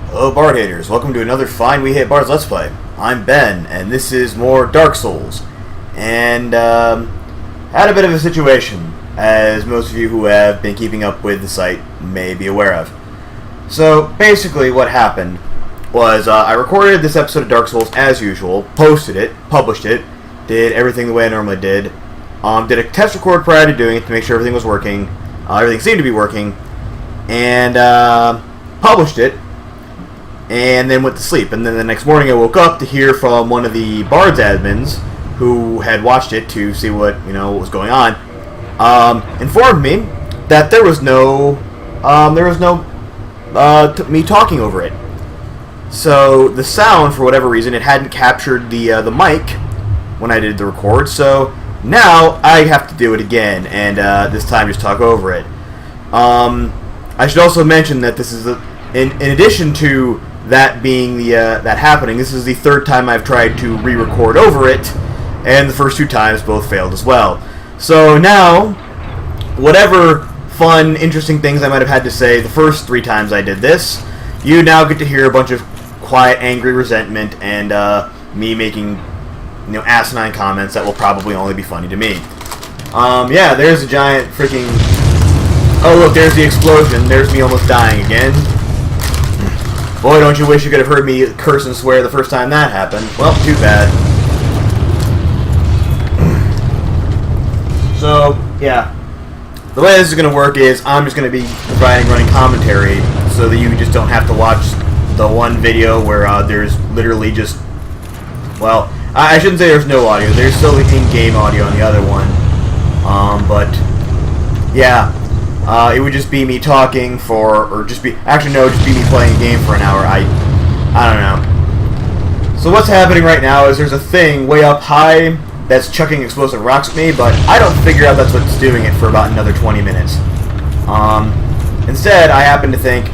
Hello Bard haters, welcome to another fine We Hate Bards Let's Play. I'm Ben, and this is more Dark Souls. And, had a bit of a situation, as most of you who have been keeping up with the site may be aware of. So, basically what happened was, I recorded this episode of Dark Souls as usual, posted it, published it, did everything the way I normally did, did a test record prior to doing it to make sure everything was working, everything seemed to be working, and, published it, and then went to sleep. And then the next morning I woke up to hear from one of the Bards admins who had watched it to see what was going on, informed me that there was no me talking over it. So the sound, for whatever reason, it hadn't captured the mic when I did the record. So now I have to do it again, and this time just talk over it. I should also mention that this is in addition to that being that happening, this is the third time I've tried to re-record over it, and the first two times both failed as well. So now, whatever fun, interesting things I might have had to say the first three times I did this, you now get to hear a bunch of quiet, angry resentment and me making asinine comments that will probably only be funny to me. Yeah, there's a giant freaking... Oh look, there's the explosion. There's me almost dying again. Boy, don't you wish you could have heard me curse and swear the first time that happened. Well, too bad. So, yeah. The way this is going to work is I'm just going to be providing running commentary so that you just don't have to watch the one video where there's literally just... Well, I shouldn't say there's no audio. There's still the in-game audio on the other one. But, yeah. It would just be me talking just be me playing a game for an hour. I don't know. So what's happening right now is there's a thing way up high that's chucking explosive rocks at me, but I don't figure out that's what's doing it for about another 20 minutes. Instead, I happen to think,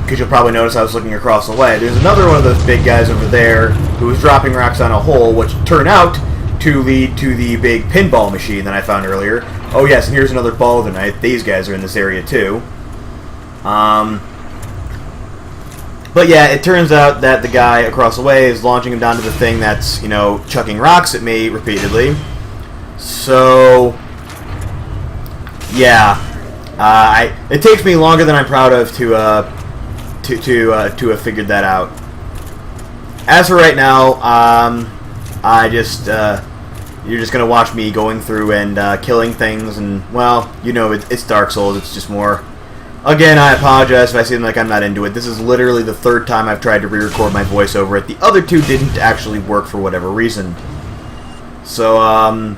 because you'll probably notice I was looking across the way, there's another one of those big guys over there who was dropping rocks on a hole, which turned out to lead to the big pinball machine that I found earlier. Oh yes, and here's another ball of the night. These guys are in this area too. But yeah, it turns out that the guy across the way is launching him down to the thing that's, chucking rocks at me repeatedly. So, yeah. It takes me longer than I'm proud of to have figured that out. As for right now, you're just going to watch me going through and killing things, and, well, it's Dark Souls, it's just more... Again, I apologize if I seem like I'm not into it. This is literally the third time I've tried to re-record my voice over it. The other two didn't actually work for whatever reason. So,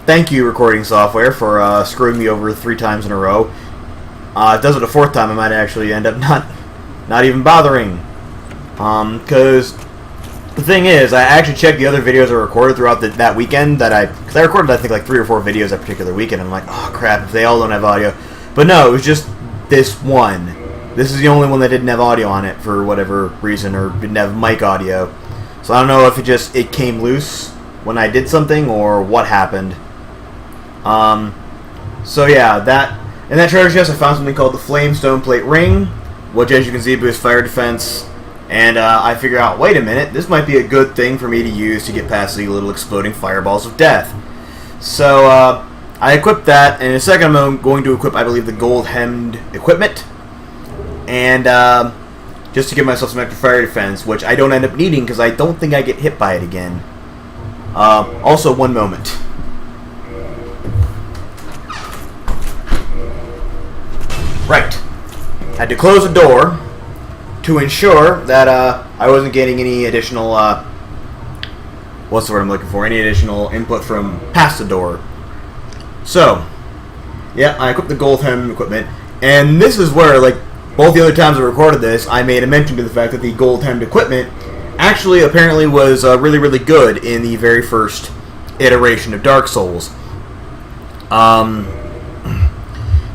thank you, recording software, for screwing me over 3 times in a row. If it does it a 4th time, I might actually end up not even bothering. Because... The thing is, I actually checked the other videos I recorded throughout that weekend because I recorded, I think, like 3 or 4 videos that particular weekend, and I'm like, oh crap, if they all don't have audio. But no, it was just this one. This is the only one that didn't have audio on it for whatever reason, or didn't have mic audio. So I don't know if it came loose when I did something, or what happened. So yeah, in that treasure chest I found something called the Flame Stone Plate Ring, which, as you can see, boosts fire defense. And I figure out, wait a minute, this might be a good thing for me to use to get past the little exploding fireballs of death. So I equipped that, and in a second I'm going to equip, I believe, the gold-hemmed equipment. And just to give myself some extra fire defense, which I don't end up needing because I don't think I get hit by it again. Also, one moment. Right. Had to close the door to ensure that I wasn't getting any additional, what's the word I'm looking for? Any additional input from past the door. So, yeah, I equipped the gold-hemmed equipment, and this is where, like, both the other times I recorded this, I made a mention to the fact that the gold-hemmed equipment actually apparently was really, really good in the very first iteration of Dark Souls.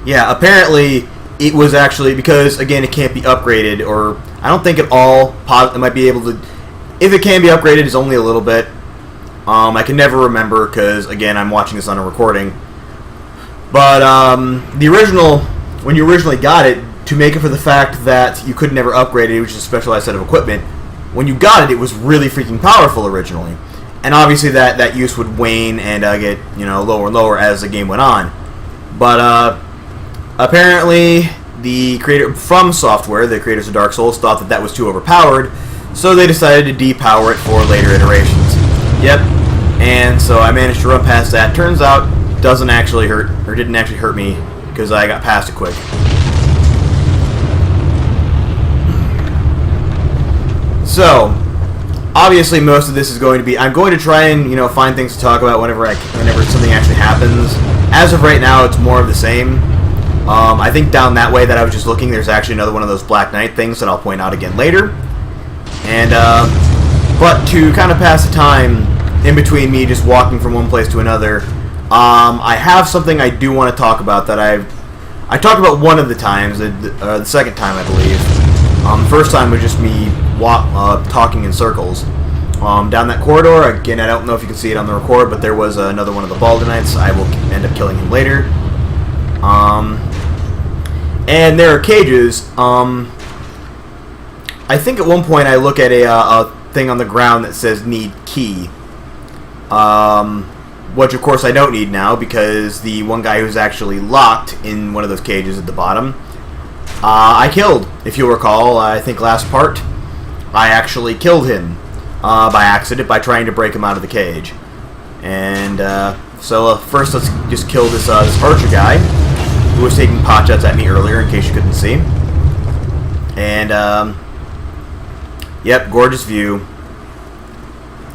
Yeah, apparently... It was actually, because, again, it can't be upgraded, or I don't think it might be able to, if it can be upgraded, it's only a little bit. I can never remember, because, again, I'm watching this on a recording. But, the original, when you originally got it, to make it for the fact that you could never upgrade it, it was just a specialized set of equipment. When you got it, it was really freaking powerful originally. And obviously that use would wane and get, you know, lower and lower as the game went on. But apparently the creator from Software, the creators of Dark Souls, thought that was too overpowered, so they decided to depower it for later iterations. Yep. And so I managed to run past that. Turns out, doesn't actually hurt, or didn't actually hurt me, because I got past it quick. So, obviously most of this is going to be, I'm going to try and, you know, find things to talk about whenever something actually happens. As of right now, it's more of the same. I think down that way that I was just looking, there's actually another one of those Black Knight things that I'll point out again later. And, but to kind of pass the time in between me just walking from one place to another, I have something I do want to talk about that I talked about one of the times, the second time I believe. The first time was just me talking in circles. Down that corridor, again, I don't know if you can see it on the record, but there was another one of the Baldenites. I will end up killing him later. And there are cages. I think at one point I look at a thing on the ground that says need key. Which of course I don't need now because the one guy who's actually locked in one of those cages at the bottom, I killed. If you'll recall, I think last part, I actually killed him by accident by trying to break him out of the cage. And so first let's just kill this archer guy who was taking pot shots at me earlier, in case you couldn't see. And yep, gorgeous view.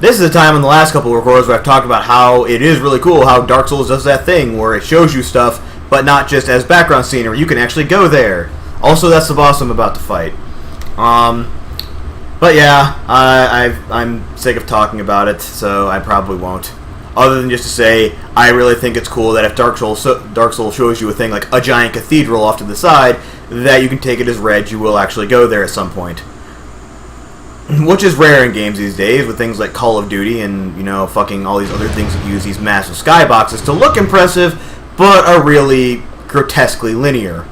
This is the time in the last couple of records where I've talked about how it is really cool how Dark Souls does that thing where it shows you stuff, but not just as background scenery. You can actually go there. Also, that's the boss I'm about to fight. But yeah, I'm sick of talking about it, so I probably won't. Other than just to say, I really think it's cool that if Dark Souls shows you a thing like a giant cathedral off to the side, that you can take it as read. You will actually go there at some point. Which is rare in games these days, with things like Call of Duty and, you know, fucking all these other things that use these massive skyboxes to look impressive, but are really grotesquely linear.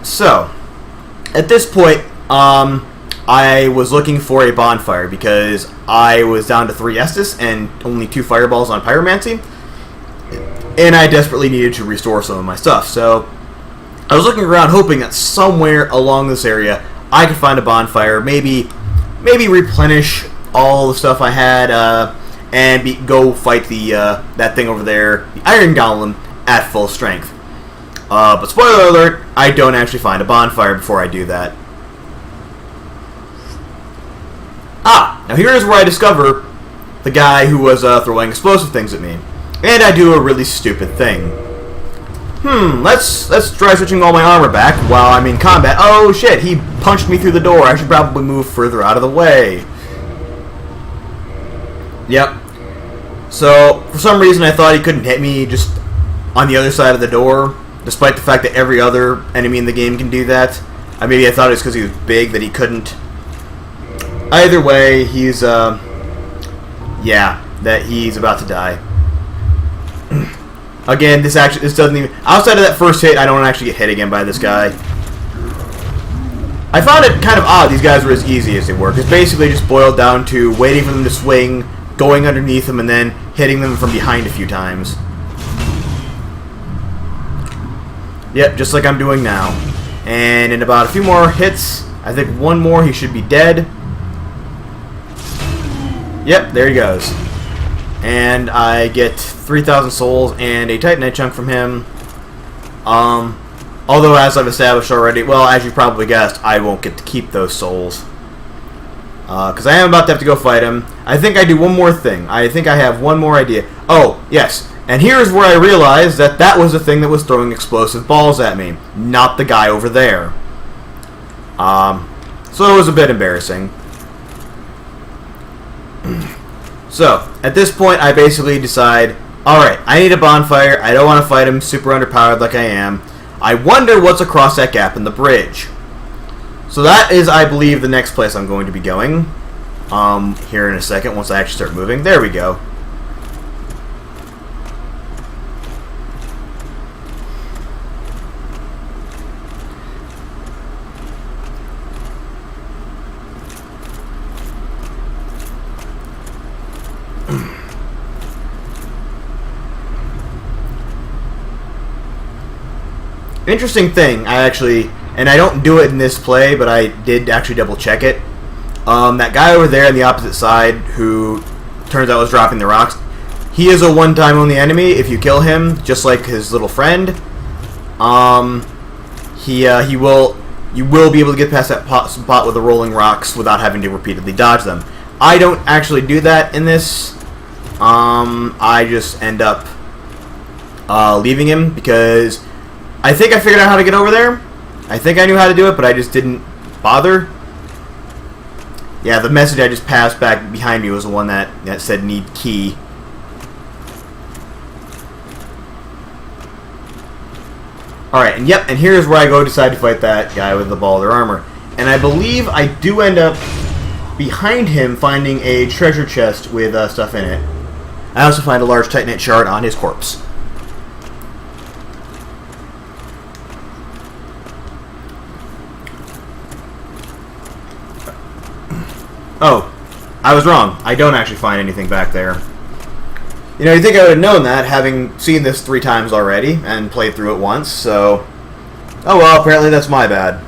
So, at this point, I was looking for a bonfire because I was down to 3 Estus and only 2 fireballs on Pyromancy, and I desperately needed to restore some of my stuff. So, I was looking around hoping that somewhere along this area I could find a bonfire, maybe replenish all the stuff I had, and go fight that thing over there, the Iron Golem, at full strength. But spoiler alert, I don't actually find a bonfire before I do that. Now here's where I discover the guy who was throwing explosive things at me. And I do a really stupid thing. Let's try switching all my armor back while I'm in combat. Oh shit, he punched me through the door. I should probably move further out of the way. Yep. So, for some reason I thought he couldn't hit me just on the other side of the door, despite the fact that every other enemy in the game can do that. Maybe I thought it was because he was big that he couldn't. Either way, he's, yeah, that he's about to die. Again, this doesn't even... Outside of that first hit, I don't actually get hit again by this guy. I found it kind of odd these guys were as easy as they were. It's basically just boiled down to waiting for them to swing, going underneath them, and then hitting them from behind a few times. Yep, just like I'm doing now. And in about a few more hits, I think one more, he should be dead. Yep, there he goes. And I get 3,000 souls and a Titanite chunk from him. Although, as I've established already, well, as you probably guessed, I won't get to keep those souls. Because I am about to have to go fight him. I think I do one more thing. I think I have one more idea. Oh, yes. And here's where I realized that that was the thing that was throwing explosive balls at me, not the guy over there. So it was a bit embarrassing. So, at this point, I basically decide, alright, I need a bonfire, I don't want to fight him super underpowered like I am. I wonder what's across that gap in the bridge. So that is, I believe, the next place I'm going to be going. Here in a second, once I actually start moving. There we go. Interesting thing, and I don't do it in this play, but I did actually double check it. That guy over there on the opposite side, who turns out was dropping the rocks, he is a one-time only enemy. If you kill him, just like his little friend, you will be able to get past that spot with the rolling rocks without having to repeatedly dodge them. I don't actually do that in this. I just end up leaving him because I think I figured out how to get over there. I think I knew how to do it, but I just didn't bother. Yeah, the message I just passed back behind me was the one that said need key. Alright, and here's where I go decide to fight that guy with the ball of their armor. And I believe I do end up behind him finding a treasure chest with stuff in it. I also find a large titanite shard on his corpse. Oh, I was wrong. I don't actually find anything back there. You know, you'd think I would have known that, having seen this 3 times already and played through it once, so... Oh well, apparently that's my bad.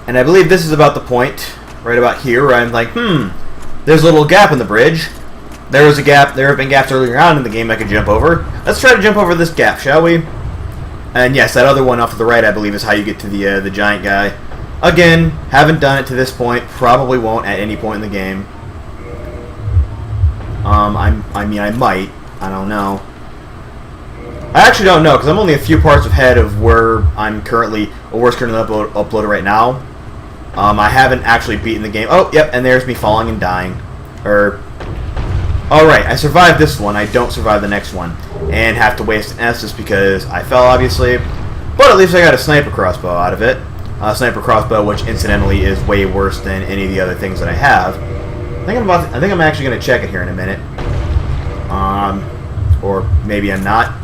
And I believe this is about the point, right about here, where I'm like, there's a little gap in the bridge. There was a gap. There have been gaps earlier on in the game I could jump over. Let's try to jump over this gap, shall we? And yes, that other one off to the right, I believe, is how you get to the giant guy. Again, haven't done it to this point. Probably won't at any point in the game. I mean, I might. I don't know. I actually don't know, because I'm only a few parts ahead of where I'm currently, or where's currently uploaded right now. I haven't actually beaten the game. Oh, yep, and there's me falling and dying. Alright, I survived this one. I don't survive the next one. And have to waste an Estus because I fell, obviously. But at least I got a sniper crossbow out of it. A sniper crossbow, which incidentally is way worse than any of the other things that I have. I think I'm actually going to check it here in a minute. Or maybe I'm not.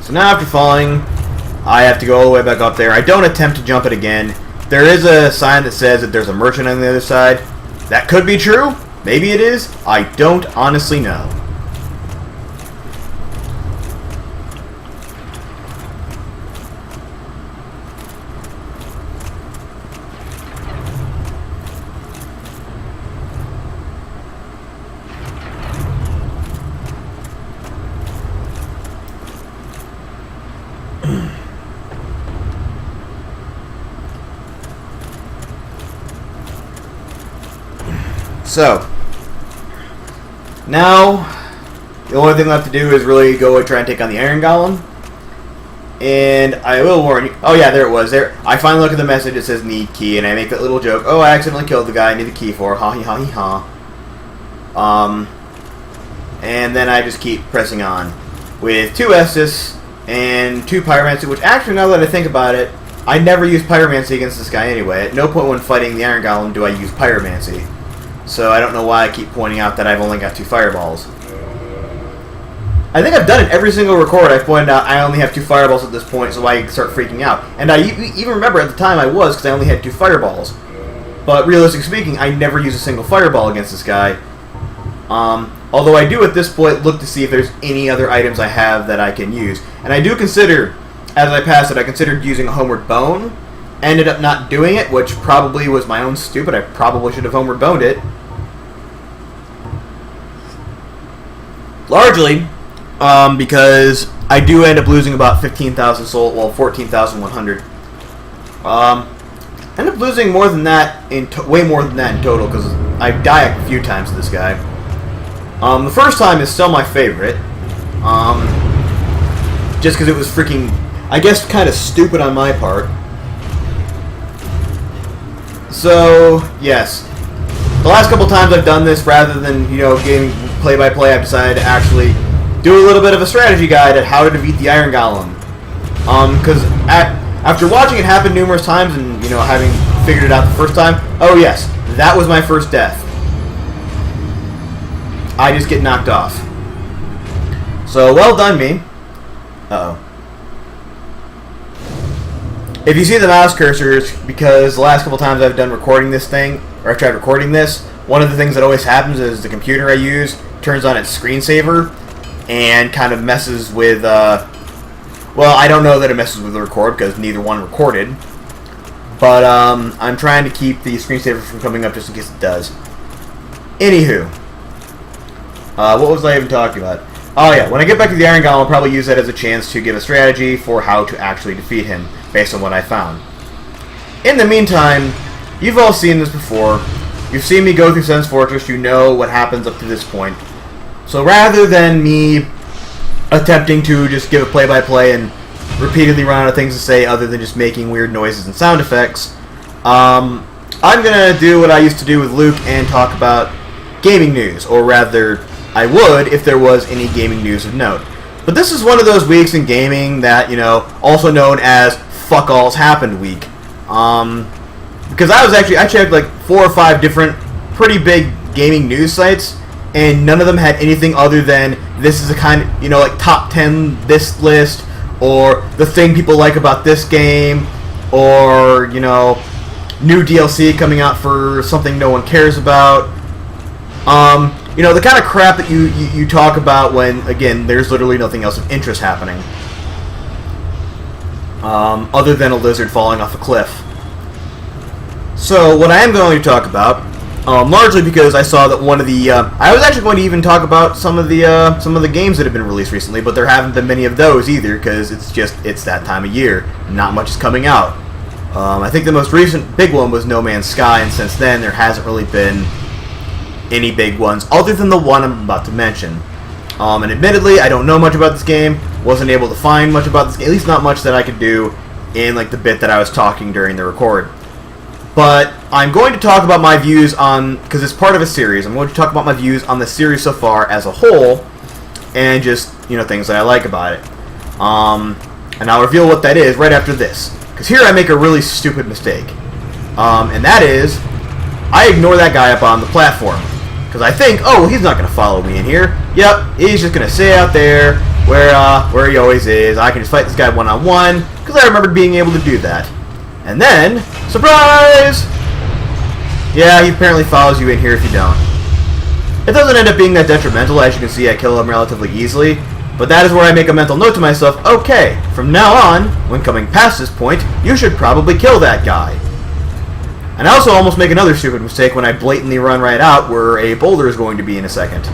So now after falling, I have to go all the way back up there. I don't attempt to jump it again. There is a sign that says that there's a merchant on the other side. That could be true. Maybe it is. I don't honestly know. So, now, the only thing left to do is really go and try and take on the Iron Golem. And I will warn you. Oh yeah, there it was. There. I finally look at the message. It says need key, and I make that little joke. Oh, I accidentally killed the guy I need the key for. Ha ha ha ha. And then I just keep pressing on with 2 Estus and 2 Pyromancy. Which actually, now that I think about it, I never use Pyromancy against this guy anyway. At no point when fighting the Iron Golem do I use Pyromancy. So I don't know why I keep pointing out that I've only got 2 fireballs. I think I've done it every single record. I've pointed out I only have 2 fireballs at this point, so I start freaking out. And I even remember at the time I was, because I only had 2 fireballs. But realistically speaking, I never use a single fireball against this guy. Although I do at this point look to see if there's any other items I have that I can use. And I do consider, as I pass it, I considered using a Homeward Bone. Ended up not doing it, which probably was my own stupid. I probably should have Homeward Boned it. Largely because I do end up losing about 15,000 soul, well, 14,100. End up losing more than that, way more than that in total, because I die a few times to this guy. The first time is still my favorite. Just because it was freaking, I guess, kind of stupid on my part. So, yes. The last couple times I've done this, rather than, you know, getting play-by-play, I've decided to actually do a little bit of a strategy guide at how to defeat the Iron Golem. Because after watching it happen numerous times and, you know, having figured it out the first time, oh yes, that was my first death. I just get knocked off. So, well done me. Uh-oh. If you see the mouse cursors, because the last couple times I've done recording this thing, or I've tried recording this, one of the things that always happens is the computer I use turns on its screensaver and kind of messes with, well, I don't know that it messes with the record because neither one recorded, but I'm trying to keep the screensaver from coming up just in case it does. Anywho, what was I even talking about? Oh yeah, when I get back to the Iron Golem, I'll probably use that as a chance to give a strategy for how to actually defeat him, based on what I found. In the meantime, you've all seen this before. You've seen me go through Sen's Fortress, you know what happens up to this point. So rather than me attempting to just give a play-by-play and repeatedly run out of things to say other than just making weird noises and sound effects, I'm going to do what I used to do with Luke and talk about gaming news, or rather, I would if there was any gaming news of note. But this is one of those weeks in gaming that, you know, also known as Fuck All's Happened Week. Because I checked like 4 or 5 different pretty big gaming news sites, and none of them had anything other than this is a kind of, you know, like top 10 this list, or the thing people like about this game, or, you know, new DLC coming out for something no one cares about. You know, the kind of crap that you talk about when, again, there's literally nothing else of interest happening. Other than a lizard falling off a cliff. So, what I am going to talk about, largely because I saw that one of the, I was actually going to even talk about some of the games that have been released recently, but there haven't been many of those either, because it's that time of year. Not much is coming out. I think the most recent big one was No Man's Sky, and since then there hasn't really been any big ones, other than the one I'm about to mention. And admittedly, I don't know much about this game, wasn't able to find much about this game, at least not much that I could do in like the bit that I was talking during the record. But I'm going to talk about my views on, because it's part of a series, I'm going to talk about my views on the series so far as a whole, and just, you know, things that I like about it. And I'll reveal what that is right after this. Because here I make a really stupid mistake. And that is, I ignore that guy up on the platform. Because I think, oh, well, he's not going to follow me in here. Yep, he's just going to stay out there where he always is. I can just fight this guy one-on-one, because I remembered being able to do that. And then, surprise! Yeah, he apparently follows you in here if you don't. It doesn't end up being that detrimental. As you can see, I kill him relatively easily. But that is where I make a mental note to myself, okay, from now on, when coming past this point, you should probably kill that guy. And I also almost make another stupid mistake when I blatantly run right out where a boulder is going to be in a second.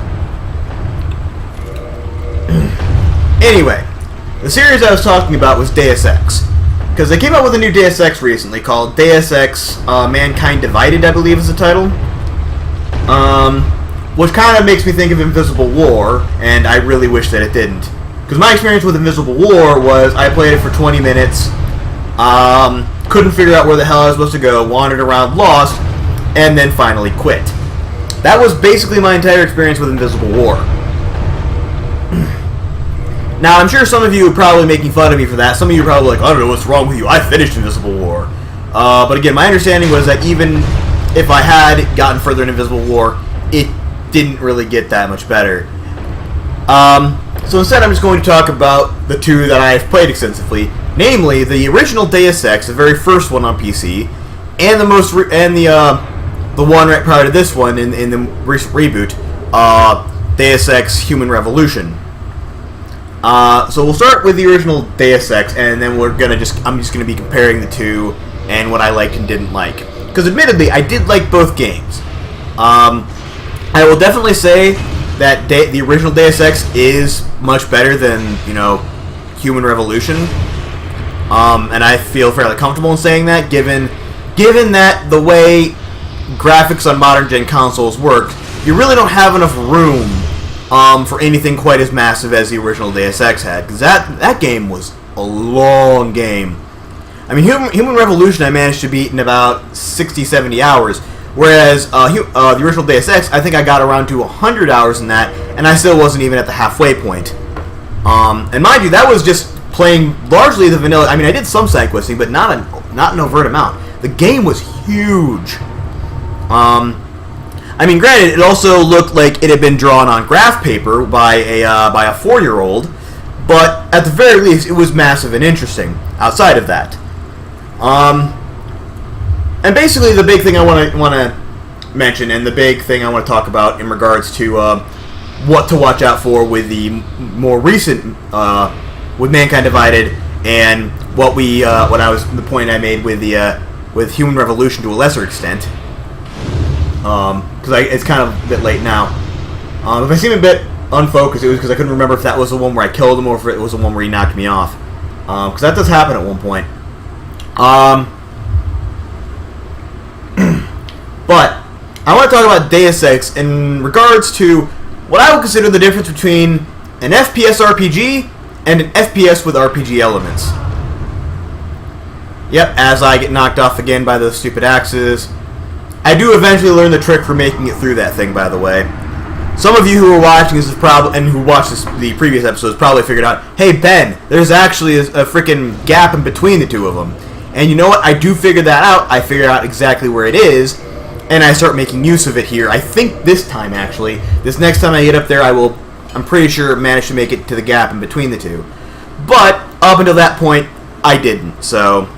Anyway, the series I was talking about was Deus Ex. Because they came out with a new Deus Ex recently called Deus Ex Mankind Divided, I believe is the title. Which kind of makes me think of Invisible War, and I really wish that it didn't. Because my experience with Invisible War was I played it for 20 minutes, couldn't figure out where the hell I was supposed to go, wandered around lost, and then finally quit. That was basically my entire experience with Invisible War. Now, I'm sure some of you are probably making fun of me for that. Some of you are probably like, I don't know what's wrong with you. I finished Invisible War. But again, my understanding was that even if I had gotten further in Invisible War, it didn't really get that much better. So instead, I'm just going to talk about the two that I've played extensively, namely the original Deus Ex, the very first one on PC, and the one right prior to this one in the recent reboot, Deus Ex: Human Revolution. So we'll start with the original Deus Ex, and then I'm just gonna be comparing the two and what I liked and didn't like. Because admittedly, I did like both games. I will definitely say that the original Deus Ex is much better than, you know, Human Revolution. And I feel fairly comfortable in saying that, given that the way graphics on modern gen consoles work, you really don't have enough room for anything quite as massive as the original Deus Ex had, because that game was a long game. I mean, Human Revolution I managed to beat in about 60, 70 hours, whereas the original Deus Ex, I think I got around to 100 hours in that, and I still wasn't even at the halfway point. And mind you, that was just playing largely the vanilla. I mean, I did some side questing, but not an overt amount. The game was huge. I I mean, granted, it also looked like it had been drawn on graph paper by a 4-year-old, but at the very least, it was massive and interesting. Outside of that, and basically, the big thing I want to mention, and the big thing I want to talk about in regards to what to watch out for with the more recent with Mankind Divided, and the point I made with Human Revolution to a lesser extent. Because it's kind of a bit late now. If I seem a bit unfocused, it was because I couldn't remember if that was the one where I killed him or if it was the one where he knocked me off. Because that does happen at one point. But I want to talk about Deus Ex in regards to what I would consider the difference between an FPS RPG and an FPS with RPG elements. Yep, as I get knocked off again by those stupid axes. I do eventually learn the trick for making it through that thing, by the way. Some of you who are watching this and who watched the previous episodes probably figured out, hey Ben, there's actually a freaking gap in between the two of them. And you know what? I do figure that out. I figure out exactly where it is, and I start making use of it here. I think this time, actually. This next time I get up there, I'm pretty sure, manage to make it to the gap in between the two. But, up until that point, I didn't, so...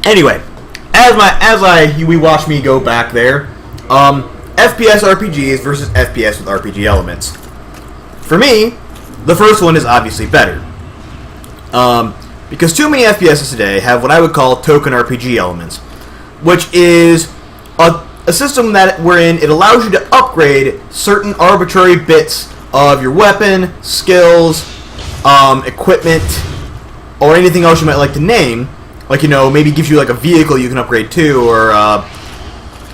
Anyway, we watch me go back there, FPS RPGs versus FPS with RPG elements. For me, the first one is obviously better. Because too many FPSs today have what I would call token RPG elements, which is a system wherein it allows you to upgrade certain arbitrary bits of your weapon, skills, equipment, or anything else you might like to name. Like, maybe gives you like a vehicle you can upgrade to, or I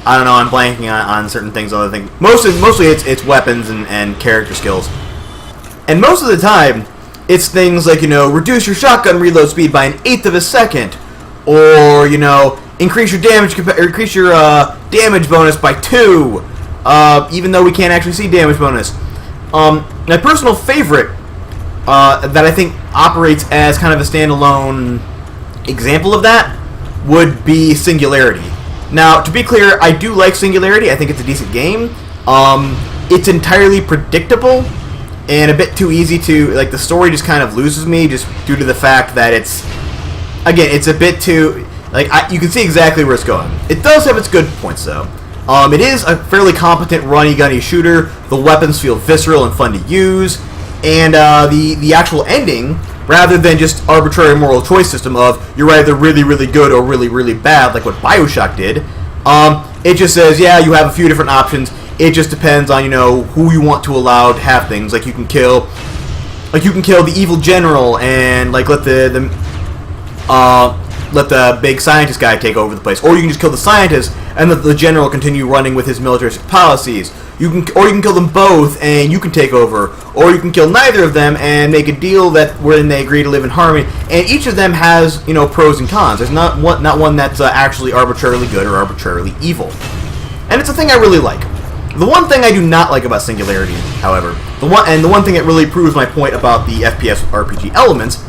don't know, I'm blanking on certain things, other things. Mostly it's weapons and character skills. And most of the time, it's things like, reduce your shotgun reload speed by 1/8 of a second, or, increase your damage bonus by 2, even though we can't actually see damage bonus. My personal favorite that I think operates as kind of a standalone example of that would be Singularity. Now, to be clear, I do like Singularity. I think it's a decent game. It's entirely predictable and a bit too easy to, like, the story just kind of loses me just due to the fact that it's a bit too, like, you can see exactly where it's going. It does have its good points, though. It is a fairly competent runny-gunny shooter. The weapons feel visceral and fun to use, and the actual ending, rather than just arbitrary moral choice system of you're either really, really good or really, really bad, like what BioShock did, it just says, yeah, you have a few different options. It just depends on, who you want to allow to have things. Like, you can kill the evil general and, like, let the big scientist guy take over the place, or you can just kill the scientist and let the general continue running with his militaristic policies. You can kill them both and you can take over, or you can kill neither of them and make a deal wherein they agree to live in harmony. And each of them has, pros and cons. There's not one that's actually arbitrarily good or arbitrarily evil, and it's a thing I really like. The one thing I do not like about Singularity, however, the one thing that really proves my point about the FPS RPG elements,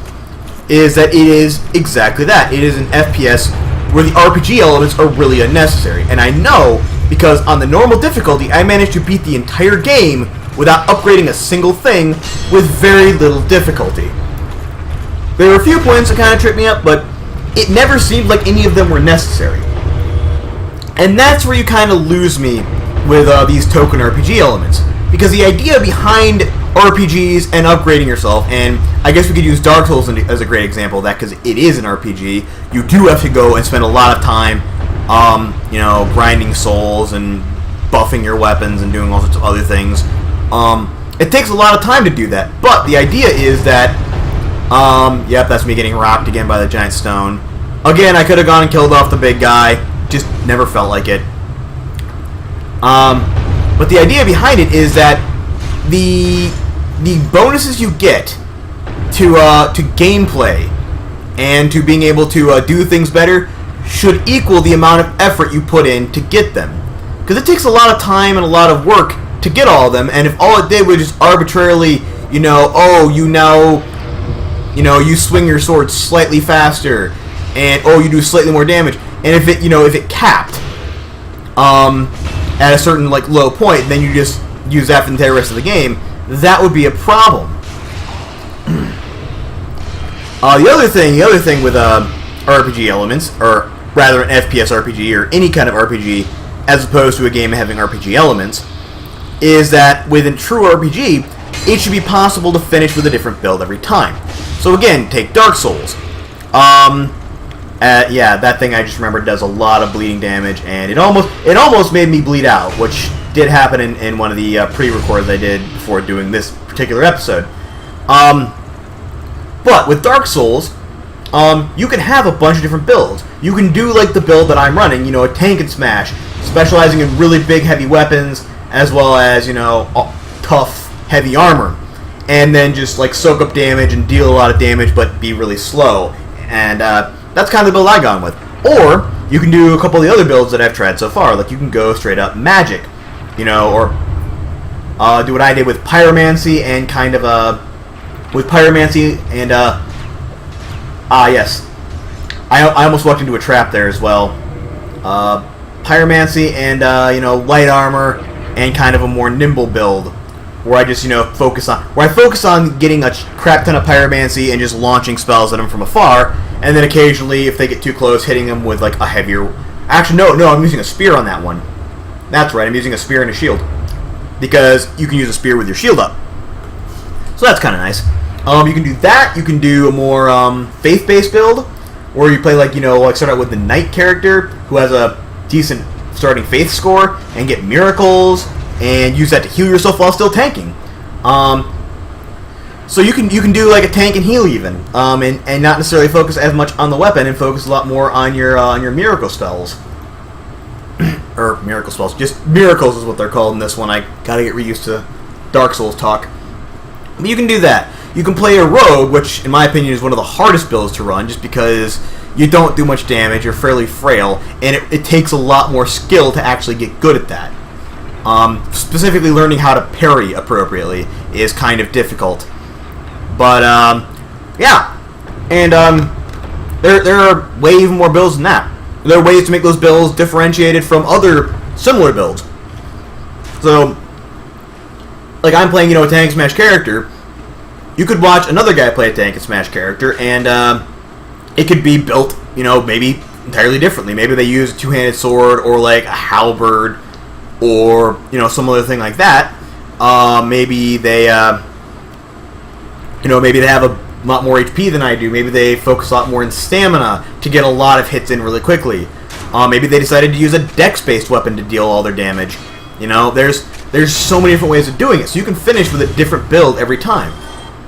is that it is exactly that. It is an FPS where the RPG elements are really unnecessary. And I know, because on the normal difficulty, I managed to beat the entire game without upgrading a single thing with very little difficulty. There were a few points that kind of tripped me up, but it never seemed like any of them were necessary. And that's where you kind of lose me with these token RPG elements. Because the idea behind RPGs and upgrading yourself, and I guess we could use Dark Souls as a great example of that, because it is an RPG. You do have to go and spend a lot of time, grinding souls and buffing your weapons and doing all sorts of other things. It takes a lot of time to do that, but the idea is that, yep, that's me getting rocked again by the giant stone. Again, I could have gone and killed off the big guy, just never felt like it. But the idea behind it is that the bonuses you get to gameplay and to being able to do things better should equal the amount of effort you put in to get them. Because it takes a lot of time and a lot of work to get all of them, and if all it did was just arbitrarily, you swing your sword slightly faster, and you do slightly more damage, and if it capped, at a certain like low point, then you just use that for the entire rest of the game, that would be a problem. The other thing with RPG elements, or rather an FPS RPG or any kind of RPG, as opposed to a game having RPG elements, is that with a true RPG, it should be possible to finish with a different build every time. So again, take Dark Souls. Yeah, that thing I just remembered does a lot of bleeding damage, and it almost made me bleed out, which did happen in one of the pre-records I did before doing this particular episode. But with Dark Souls, you can have a bunch of different builds. You can do like the build that I'm running, you know, a tank and smash, specializing in really big, heavy weapons, as well as, you know, tough, heavy armor, and then just like soak up damage and deal a lot of damage, but be really slow. And that's kind of the build I've gone with. Or you can do a couple of the other builds that I've tried so far. Like you can go straight up magic, you know, or do what I did with pyromancy and kind of yes, I almost walked into a trap there as well. Pyromancy and you know, light armor and kind of a more nimble build, where I just, you know, focus on getting a crap ton of pyromancy and just launching spells at them from afar, and then occasionally, if they get too close, hitting them with like a heavier. Actually, no, I'm using a spear on that one. That's right, I'm using a spear and a shield, because you can use a spear with your shield up. So that's kind of nice. You can do that. You can do a more faith-based build, where you play like, you know, like start out with the knight character who has a decent starting faith score and get miracles and use that to heal yourself while still tanking. So you can do like a tank and heal even, and not necessarily focus as much on the weapon and focus a lot more on your miracle spells. Or miracle spells, just miracles is what they're called in this one. I gotta get reused to Dark Souls talk. But you can do that. You can play a rogue, which in my opinion is one of the hardest builds to run, just because you don't do much damage, you're fairly frail, and it takes a lot more skill to actually get good at that. Specifically learning how to parry appropriately is kind of difficult. But, yeah. And, there are way even more builds than that. There are ways to make those builds differentiated from other similar builds. So, like I'm playing, you know, a tank smash character. You could watch another guy play a tank and smash character, and it could be built, you know, maybe entirely differently. Maybe they use a two-handed sword, or like a halberd, or, you know, some other thing like that. Maybe they, you know, maybe they have a lot more HP than I do. Maybe they focus a lot more in stamina to get a lot of hits in really quickly. Maybe they decided to use a dex-based weapon to deal all their damage. You know, there's so many different ways of doing it, so you can finish with a different build every time.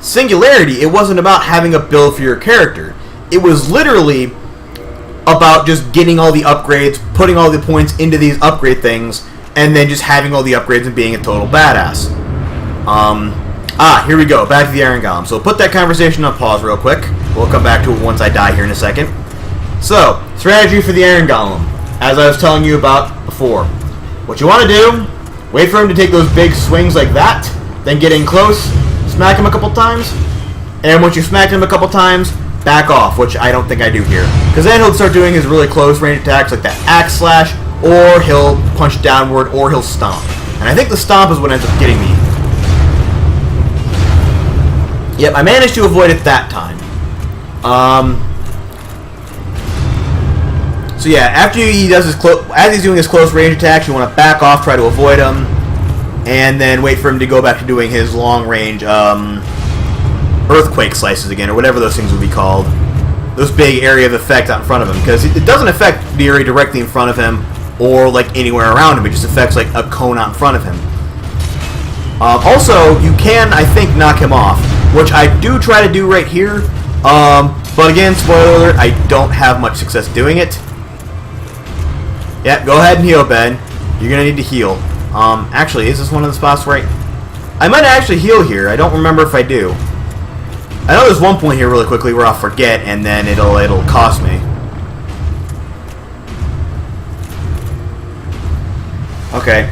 Singularity, it wasn't about having a build for your character. It was literally about just getting all the upgrades, putting all the points into these upgrade things, and then just having all the upgrades and being a total badass. Here we go, back to the Iron Golem. So put that conversation on pause real quick. We'll come back to it once I die here in a second. So, strategy for the Iron Golem, as I was telling you about before. What you want to do, wait for him to take those big swings like that, then get in close, smack him a couple times, and once you smack him a couple times, back off, which I don't think I do here. Because then he'll start doing his really close range attacks like that axe slash, or he'll punch downward, or he'll stomp. And I think the stomp is what ends up getting me. Yep, I managed to avoid it that time. So yeah, after he does his as he's doing his close range attacks, you want to back off, try to avoid him, and then wait for him to go back to doing his long range earthquake slices again, or whatever those things would be called. Those big area of effect out in front of him, because it doesn't affect the area directly in front of him or like anywhere around him. It just affects like a cone out in front of him. Also, you can, I think, knock him off, which I do try to do right here. But again, spoiler alert, I don't have much success doing it. Yeah, go ahead and heal, Ben. You're gonna need to heal. Actually, is this one of the spots where I might actually heal here. I don't remember if I do. I know there's one point here really quickly where I'll forget, and then it'll cost me. Okay.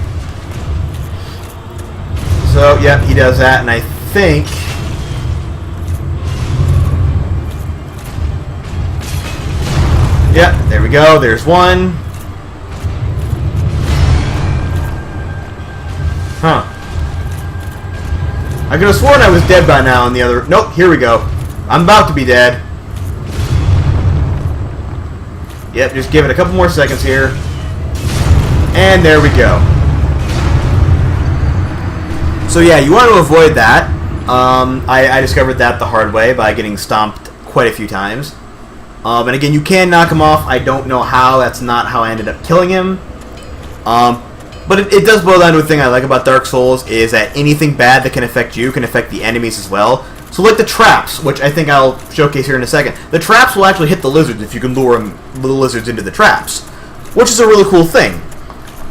So, yeah, he does that, and I think... Yeah, there we go. There's one. Huh. I could have sworn I was dead by now on the other... Nope, here we go. I'm about to be dead. Yep, just give it a couple more seconds here. And there we go. So yeah, you want to avoid that. I discovered that the hard way by getting stomped quite a few times. And again, you can knock him off. I don't know how. That's not how I ended up killing him. But it does boil down to a thing I like about Dark Souls, is that anything bad that can affect you can affect the enemies as well. So like the traps, which I think I'll showcase here in a second. The traps will actually hit the lizards if you can lure the lizards into the traps, which is a really cool thing.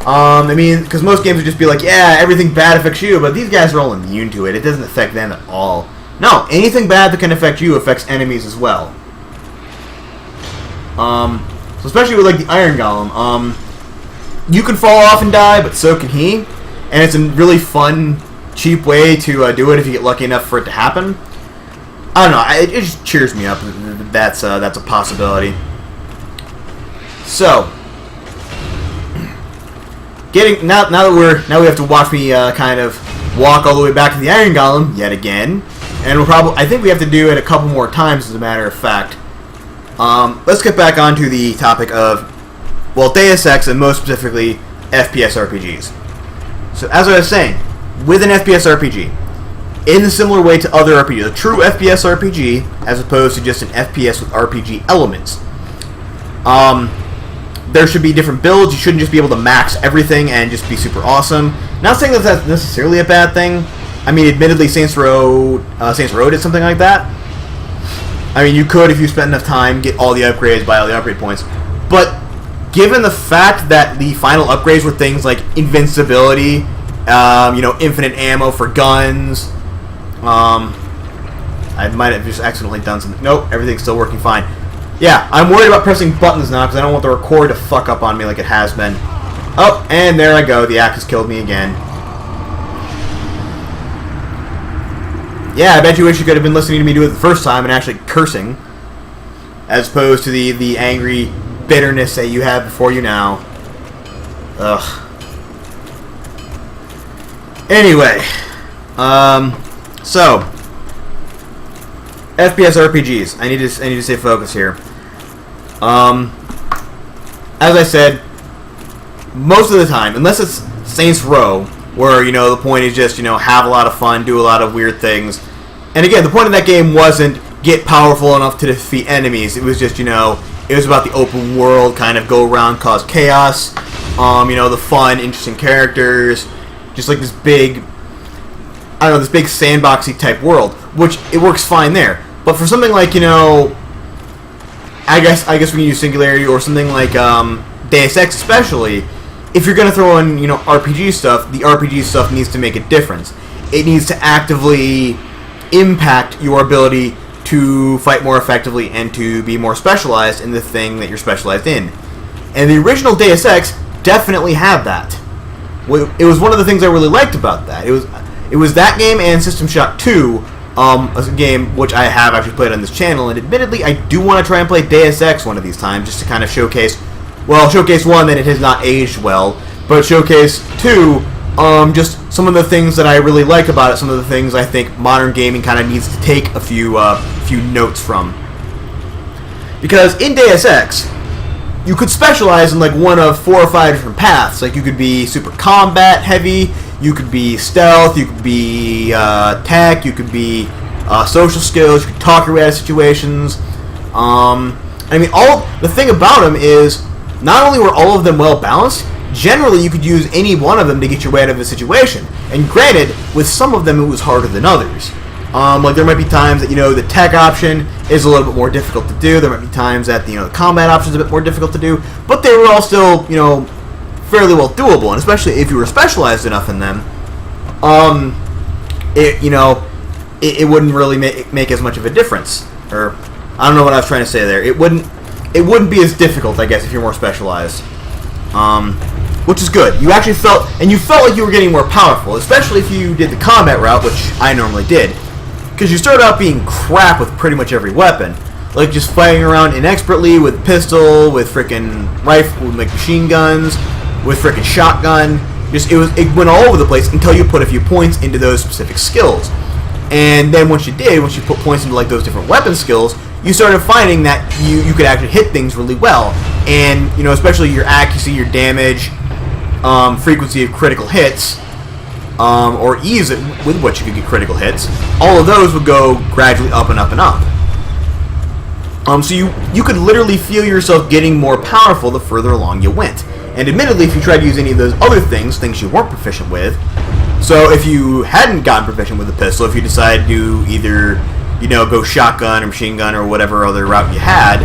I mean, because most games would just be like, yeah, everything bad affects you, but these guys are all immune to it. It doesn't affect them at all. No, anything bad that can affect you affects enemies as well. So especially with like the Iron Golem, you can fall off and die, but so can he. And it's a really fun, cheap way to do it if you get lucky enough for it to happen. I don't know, it just cheers me up. That's a possibility. So, now that we have to watch me kind of walk all the way back to the Iron Golem yet again, and I think we have to do it a couple more times, as a matter of fact. Let's get back onto the topic of, well, Deus Ex, and most specifically FPS RPGs. So as I was saying, with an FPS RPG, in a similar way to other RPGs, a true FPS RPG, as opposed to just an FPS with RPG elements, there should be different builds. You shouldn't just be able to max everything and just be super awesome. Not saying that that's necessarily a bad thing. I mean, admittedly, Saints Row did something like that. I mean, you could, if you spent enough time, get all the upgrades, buy all the upgrade points. But given the fact that the final upgrades were things like invincibility, infinite ammo for guns, I might have just accidentally done something. Nope, everything's still working fine. Yeah, I'm worried about pressing buttons now because I don't want the record to fuck up on me like it has been. Oh, and there I go. The axe has killed me again. Yeah, I bet you wish you could have been listening to me do it the first time and actually cursing, as opposed to the angry bitterness that you have before you now. Ugh. Anyway, so FPS RPGs. I need to stay focused here. As I said, most of the time, unless it's Saints Row, where, the point is just, have a lot of fun, do a lot of weird things. And again, the point of that game wasn't get powerful enough to defeat enemies. It was just, it was about the open world, kind of go around, cause chaos. The fun, interesting characters. Just like this big, this big sandboxy type world, which it works fine there. But for something like, I guess we can use Singularity or something like Deus Ex especially, if you're going to throw in, RPG stuff, the RPG stuff needs to make a difference. It needs to actively impact your ability to fight more effectively and to be more specialized in the thing that you're specialized in. And the original Deus Ex definitely had that. It was one of the things I really liked about that. It was that game and System Shock 2, a game which I have actually played on this channel, and admittedly I do want to try and play Deus Ex one of these times, just to kind of showcase one, that it has not aged well, but showcase two, just some of the things that I really like about it, some of the things I think modern gaming kind of needs to take a few notes from. Because in Deus Ex, you could specialize in like one of 4 or 5 different paths. Like you could be super combat heavy, you could be stealth, you could be tech, you could be social skills, you could talk your way out of situations. The thing about them is, not only were all of them well balanced, generally you could use any one of them to get your way out of a situation. And granted, with some of them it was harder than others. Like there might be times that, the tech option is a little bit more difficult to do. There might be times that, the combat option is a bit more difficult to do. But they were all still, fairly well doable. And especially if you were specialized enough in them, it wouldn't really make as much of a difference. Or, I don't know what I was trying to say there. It wouldn't be as difficult, I guess, if you're more specialized. Which is good. You actually felt like you were getting more powerful, especially if you did the combat route, which I normally did. Because you started out being crap with pretty much every weapon. Like just fighting around inexpertly with pistol, with frickin' rifle, with like machine guns, with frickin' shotgun. It went all over the place until you put a few points into those specific skills. And then once you put points into like those different weapon skills, you started finding that you could actually hit things really well. And, especially your accuracy, your damage, frequency of critical hits, or ease with which you could get critical hits, all of those would go gradually up and up and up. So you could literally feel yourself getting more powerful the further along you went. And admittedly, if you tried to use any of those other things you weren't proficient with, so if you hadn't gotten proficient with the pistol, if you decided to either, go shotgun or machine gun or whatever other route you had,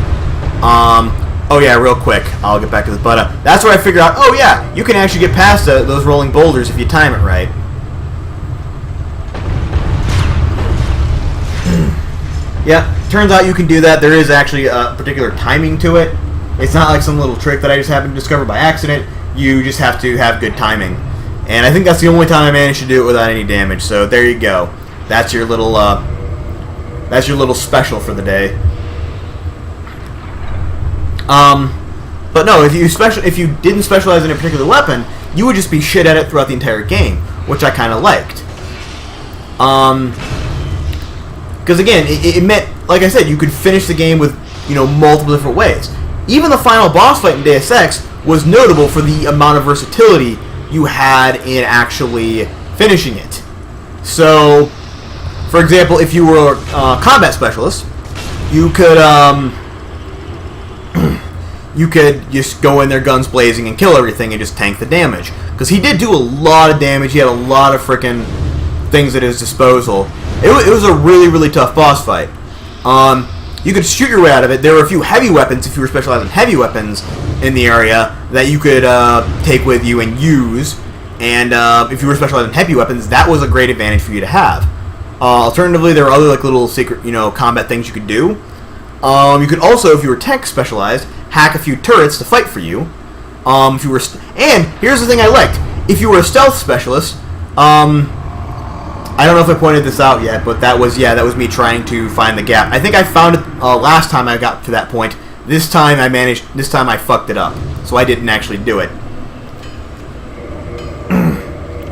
oh yeah, real quick, I'll get back to this, but that's where I figured out, oh yeah, you can actually get past those rolling boulders if you time it right. Yeah, turns out you can do that. There is actually a particular timing to it. It's not like some little trick that I just happened to discover by accident. You just have to have good timing. And I think that's the only time I managed to do it without any damage. So there you go. That's your little special for the day. But no, if you didn't specialize in a particular weapon, you would just be shit at it throughout the entire game, which I kind of liked. Because again, it meant, like I said, you could finish the game with multiple different ways. Even the final boss fight in Deus Ex was notable for the amount of versatility you had in actually finishing it. So, for example, if you were a combat specialist, you could just go in there guns blazing and kill everything and just tank the damage. Because he did do a lot of damage. He had a lot of frickin' things at his disposal. It was a really, really tough boss fight. You could shoot your way out of it. There were a few heavy weapons, if you were specialized in heavy weapons in the area, that you could take with you and use. And if you were specialized in heavy weapons, that was a great advantage for you to have. Alternatively, there were other like little secret, combat things you could do. You could also, if you were tech specialized, hack a few turrets to fight for you. And here's the thing I liked: if you were a stealth specialist, I don't know if I pointed this out yet, but that was me trying to find the gap. I think I found it last time I got to that point. This time I fucked it up, so I didn't actually do it.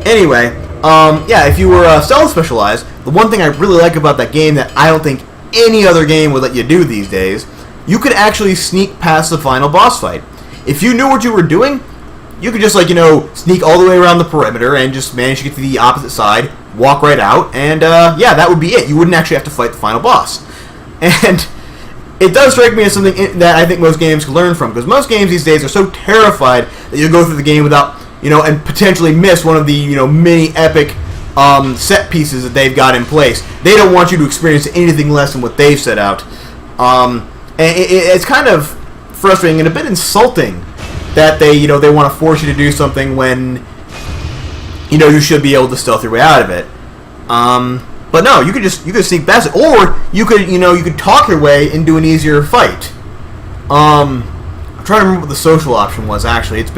Anyway, if you were stealth specialized, the one thing I really like about that game that I don't think any other game would let you do these days, you could actually sneak past the final boss fight. If you knew what you were doing, you could just sneak all the way around the perimeter and just manage to get to the opposite side, walk right out, and that would be it. You wouldn't actually have to fight the final boss. And it does strike me as something that I think most games can learn from, because most games these days are so terrified that you'll go through the game without, and potentially miss one of the, mini epic set pieces that they've got in place. They don't want you to experience anything less than what they've set out. And it's kind of frustrating and a bit insulting that they want to force you to do something when you should be able to stealth your way out of it. But no, you could sneak past it, or you could talk your way into an easier fight. I'm trying to remember what the social option was. Actually, it's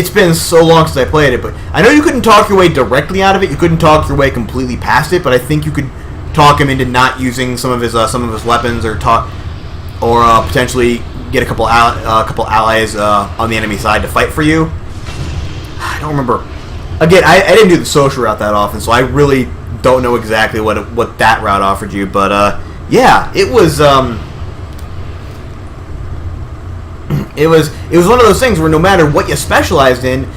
been so long since I played it, but I know you couldn't talk your way directly out of it. You couldn't talk your way completely past it, but I think you could talk him into not using some of his weapons, or potentially get a couple allies on the enemy side to fight for you. I don't remember. Again, I didn't do the social route that often, so I really don't know exactly what that route offered you. But it was it was one of those things where no matter what you specialized in,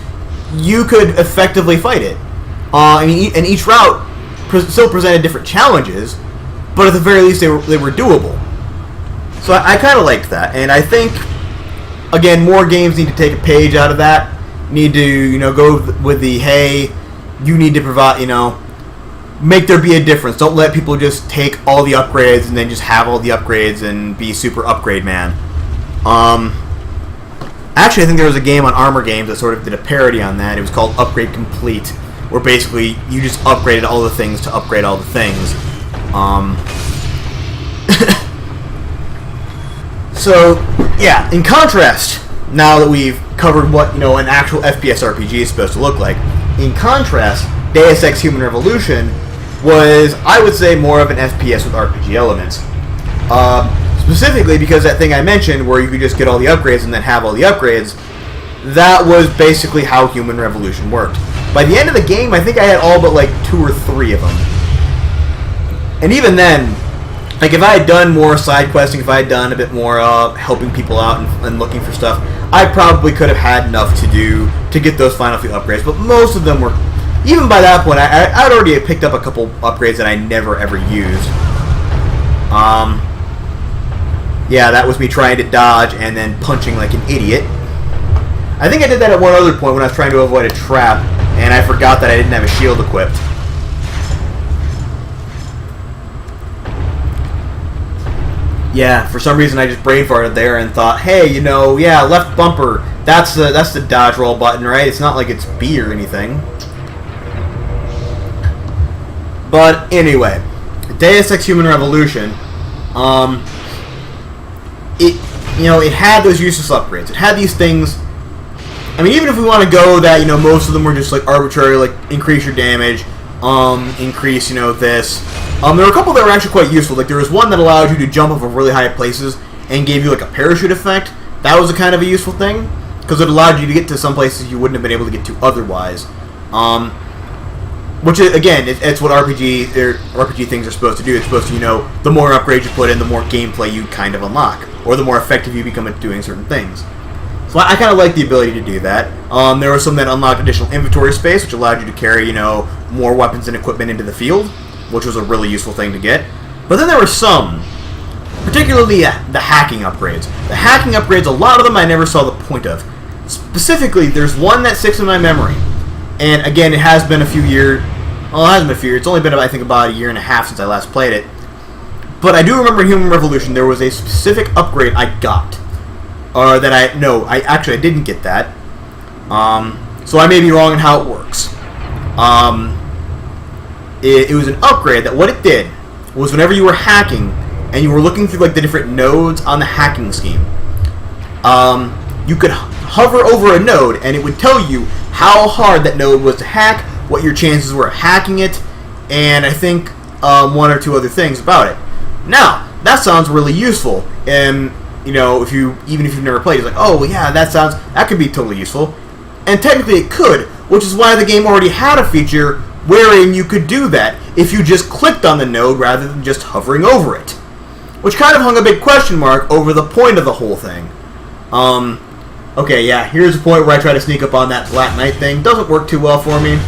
you could effectively fight it. And each route still presented different challenges, but at the very least they were doable. So I kind of liked that, and I think again more games need to take a page out of that. Need to go with the hey, you need to provide make there be a difference. Don't let people just take all the upgrades and then just have all the upgrades and be super upgrade man. Actually, I think there was a game on Armor Games that sort of did a parody on that. It was called Upgrade Complete, where basically you just upgraded all the things to upgrade all the things. So yeah, in contrast, now that we've covered what an actual FPS RPG is supposed to look like, in contrast, Deus Ex Human Revolution was, I would say, more of an FPS with RPG elements. Specifically because that thing I mentioned, where you could just get all the upgrades and then have all the upgrades, that was basically how Human Revolution worked. By the end of the game, I think I had all but like 2 or 3 of them. And even then, like if I had done more side questing, if I had done a bit more helping people out and looking for stuff, I probably could have had enough to do to get those final few upgrades. But most of them were, even by that point, I'd already picked up a couple upgrades that I never ever used. Yeah, that was me trying to dodge and then punching like an idiot. I think I did that at one other point when I was trying to avoid a trap, and I forgot that I didn't have a shield equipped. Yeah, for some reason I just brain farted there and thought, hey, you know, yeah, left bumper, that's the dodge roll button, right? It's not like it's B or anything. But anyway, Deus Ex Human Revolution, it had those useless upgrades. It had these things. I mean, even if we want to go that, you know, most of them were just like arbitrary, like increase your damage, increase, you know, this. There were a couple that were actually quite useful. Like there was one that allowed you to jump off of really high places and gave you like a parachute effect. That was a kind of a useful thing because it allowed you to get to some places you wouldn't have been able to get to otherwise. Which again, it's what RPG things are supposed to do. It's supposed to, you know, the more upgrades you put in, the more gameplay you kind of unlock, or the more effective you become at doing certain things. So I kind of like the ability to do that. There were some that unlocked additional inventory space, which allowed you to carry, you know, more weapons and equipment into the field, which was a really useful thing to get. But then there were some, particularly the hacking upgrades. The hacking upgrades, a lot of them I never saw the point of. Specifically, there's one that sticks in my memory. And again, it has been a few years. Well, it hasn't been a few years. It's only been, I think, about a year and a half since I last played it. But I do remember in Human Revolution, there was a specific upgrade I got. I didn't get that. So I may be wrong in how it works. It was an upgrade that what it did was whenever you were hacking and you were looking through like the different nodes on the hacking scheme, you could hover over a node and it would tell you how hard that node was to hack, what your chances were of hacking it, and I think 1 or 2 other things about it. Now, that sounds really useful, and you know, even if you've never played, it's like, oh yeah, that could be totally useful, and technically it could, which is why the game already had a feature wherein you could do that if you just clicked on the node rather than just hovering over it, which kind of hung a big question mark over the point of the whole thing. Okay, yeah, here's the point where I try to sneak up on that Black Knight thing. Doesn't work too well for me.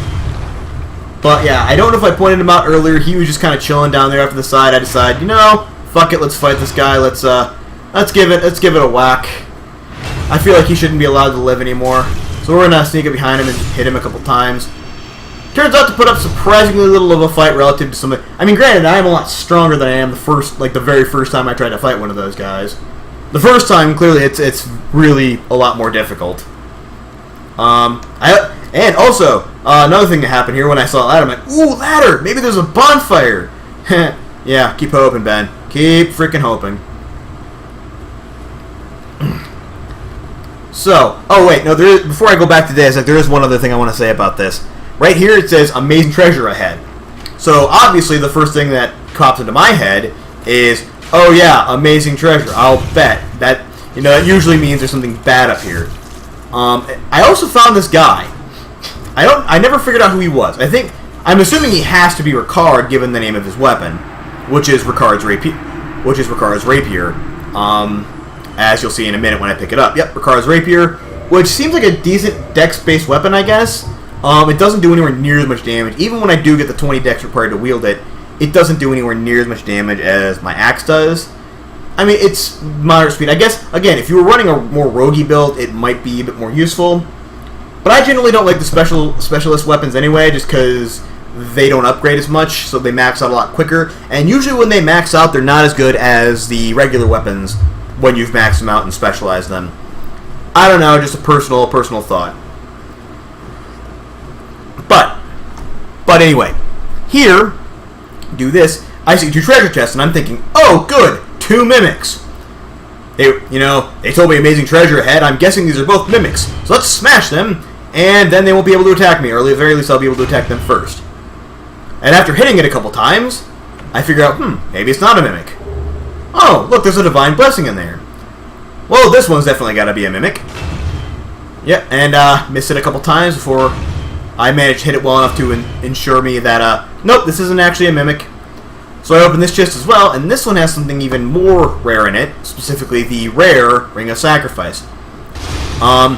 But yeah, I don't know if I pointed him out earlier. He was just kind of chilling down there after the side. I decided, you know, fuck it, let's fight this guy. Let's give it a whack. I feel like he shouldn't be allowed to live anymore. So we're gonna sneak up behind him and hit him a couple times. Turns out to put up surprisingly little of a fight relative to somebody. I mean, granted, I am a lot stronger than I am the very first time I tried to fight one of those guys. The first time, clearly, it's really a lot more difficult. And also, another thing that happened here when I saw a ladder, I'm like, ooh, ladder! Maybe there's a bonfire! Yeah, keep hoping, Ben. Keep freaking hoping. So, oh wait, no, before I go back to this, there is one other thing I want to say about this. Right here it says amazing treasure ahead. So obviously the first thing that pops into my head is, oh yeah, amazing treasure. I'll bet that, you know, that usually means there's something bad up here. I also found this guy. I never figured out who he was. I'm assuming he has to be Ricard given the name of his weapon, which is Ricard's rapier. As you'll see in a minute when I pick it up. Yep, Ricard's rapier, which seems like a decent dex-based weapon, I guess. It doesn't do anywhere near as much damage. Even when I do get the 20 dex required to wield it, it doesn't do anywhere near as much damage as my axe does. I mean, it's moderate speed. I guess, again, if you were running a more roguey build, it might be a bit more useful. But I generally don't like the specialist weapons anyway, just because they don't upgrade as much, so they max out a lot quicker. And usually when they max out, they're not as good as the regular weapons when you've maxed them out and specialized them. I don't know, just a personal thought. But anyway, here, do this. I see 2 treasure chests, and I'm thinking, oh, good, 2 mimics. They told me amazing treasure ahead. I'm guessing these are both mimics. So let's smash them, and then they won't be able to attack me, or at the very least I'll be able to attack them first. And after hitting it a couple times, I figure out, maybe it's not a mimic. Oh, look, there's a divine blessing in there. Well, this one's definitely got to be a mimic. Yeah, and missed it a couple times before I managed to hit it well enough to ensure me that, nope, this isn't actually a mimic. So I opened this chest as well, and this one has something even more rare in it, specifically the rare Ring of Sacrifice. Now,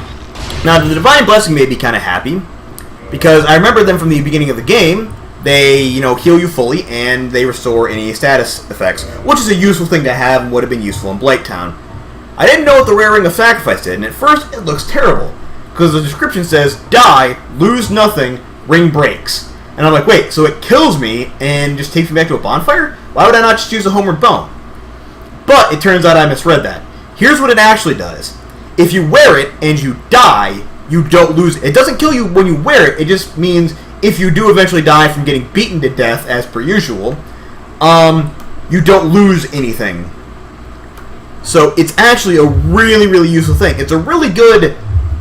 the Divine Blessing made me kind of happy, because I remember them from the beginning of the game. They, heal you fully, and they restore any status effects, which is a useful thing to have and would have been useful in Blighttown. I didn't know what the rare Ring of Sacrifice did, and at first it looks terrible, because the description says, die, lose nothing, ring breaks. And I'm like, wait, so it kills me and just takes me back to a bonfire? Why would I not just use a Homeward Bone? But it turns out I misread that. Here's what it actually does. If you wear it and you die, you don't lose it. It doesn't kill you when you wear it, it just means if you do eventually die from getting beaten to death, as per usual, you don't lose anything. So it's actually a really, really useful thing. It's a really good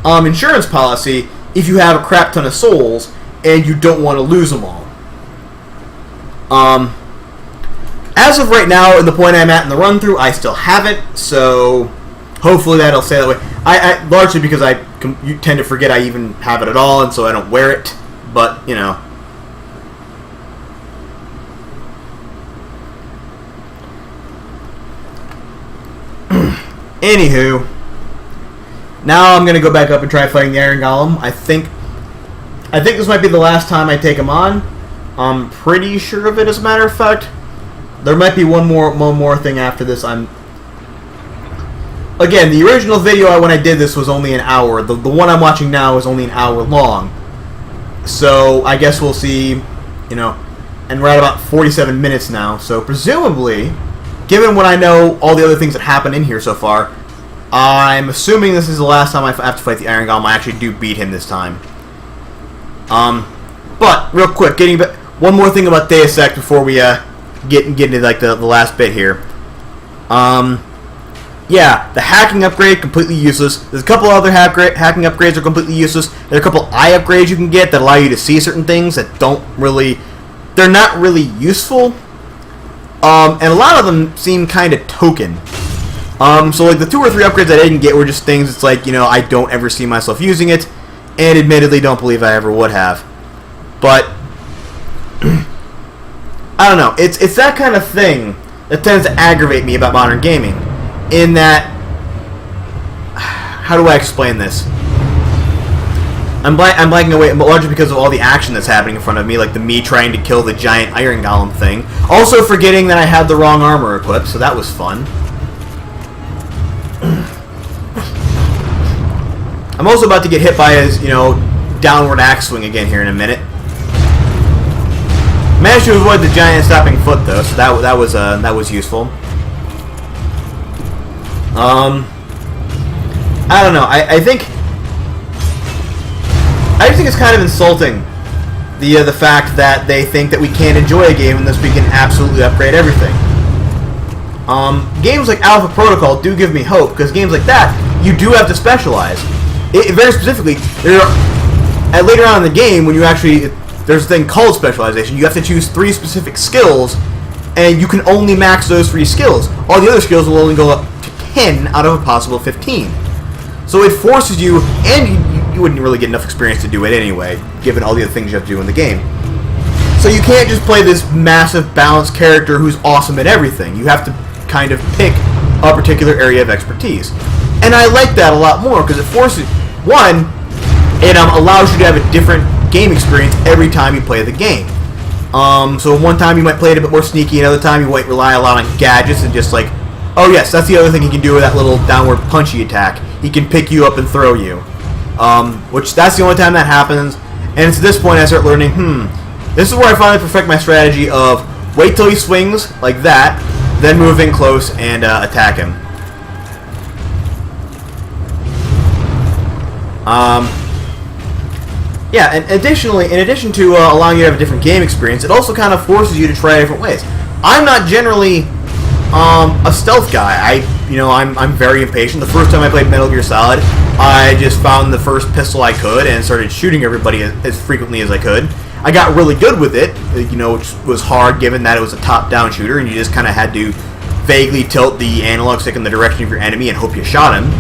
insurance policy if you have a crap ton of souls and you don't want to lose them all. As of right now, in the point I'm at in the run-through, I still have it, so hopefully that'll stay that way. I largely because you tend to forget I even have it at all, and so I don't wear it, but, Anywho, now I'm going to go back up and try fighting the Iron Golem. I think this might be the last time I take him on. I'm pretty sure of it, as a matter of fact. There might be one more thing after this. Again, the original video when I did this was only an hour. The one I'm watching now is only an hour long. So I guess we'll see, and we're at about 47 minutes now. So presumably, given what I know, all the other things that happen in here so far, I'm assuming this is the last time I have to fight the Iron Golem. I actually do beat him this time. But real quick, getting back, one more thing about Deus Ex before we get into like the last bit here. Yeah, the hacking upgrade completely useless. There's a couple other hacking upgrades that are completely useless. There are a couple eye upgrades you can get that allow you to see certain things that they're not really useful. And a lot of them seem kind of token. So like the 2 or 3 upgrades I didn't get were just things it's like, I don't ever see myself using it, and admittedly don't believe I ever would have. But I don't know. It's that kind of thing that tends to aggravate me about modern gaming. In that, how do I explain this? I'm blanking away, but largely because of all the action that's happening in front of me, like me trying to kill the giant Iron Golem thing. Also forgetting that I had the wrong armor equipped, so that was fun. I'm also about to get hit by his, downward axe swing again here in a minute. Managed to avoid the giant stopping foot though, so that was useful. I don't know. I just think it's kind of insulting the fact that they think that we can't enjoy a game unless we can absolutely upgrade everything. Games like Alpha Protocol do give me hope, because games like that, you do have to specialize. Very specifically, later on in the game, when you actually, there's a thing called specialization. You have to choose 3 specific skills, and you can only max those 3 skills. All the other skills will only go up to 10 out of a possible 15. So it forces you, and you wouldn't really get enough experience to do it anyway, given all the other things you have to do in the game. So you can't just play this massive, balanced character who's awesome at everything. You have to kind of pick a particular area of expertise. And I like that a lot more, because it forces, one, it allows you to have a different game experience every time you play the game. So one time you might play it a bit more sneaky, another time you might rely a lot on gadgets and just like, oh yes, that's the other thing he can do with that little downward punchy attack. He can pick you up and throw you. Which that's the only time that happens. And it's at this point I start learning, this is where I finally perfect my strategy of wait till he swings like that, then move in close and attack him. Yeah, and additionally, in addition to allowing you to have a different game experience, it also kind of forces you to try different ways. I'm not generally a stealth guy. I'm very impatient. The first time I played Metal Gear Solid, I just found the first pistol I could and started shooting everybody as frequently as I could. I got really good with it, which was hard given that it was a top-down shooter and you just kind of had to vaguely tilt the analog stick in the direction of your enemy and hope you shot him.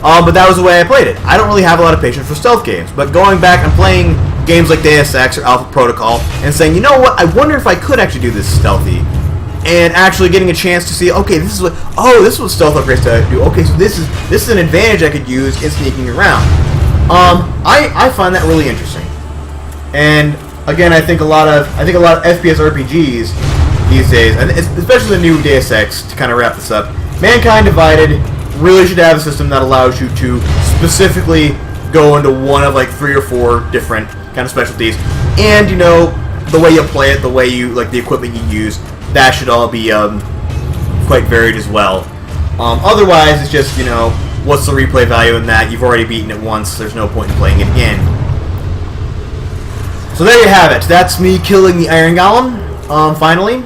But that was the way I played it. I don't really have a lot of patience for stealth games, but going back and playing games like Deus Ex or Alpha Protocol and saying, you know what, I wonder if I could actually do this stealthy, and actually getting a chance to see, okay, this is what stealth upgrades do. Okay, so this is an advantage I could use in sneaking around. I find that really interesting, and again, I think a lot of FPS RPGs these days, and especially the new Deus Ex, to kind of wrap this up, Mankind Divided really should have a system that allows you to specifically go into one of like 3 or 4 different kind of specialties, and you know, the way you play it, the way you like the equipment you use, that should all be quite varied as well. Otherwise, it's just, you know, what's the replay value in that? You've already beaten it once. There's no point in playing it again. So there you have it. That's me killing the Iron Golem, finally,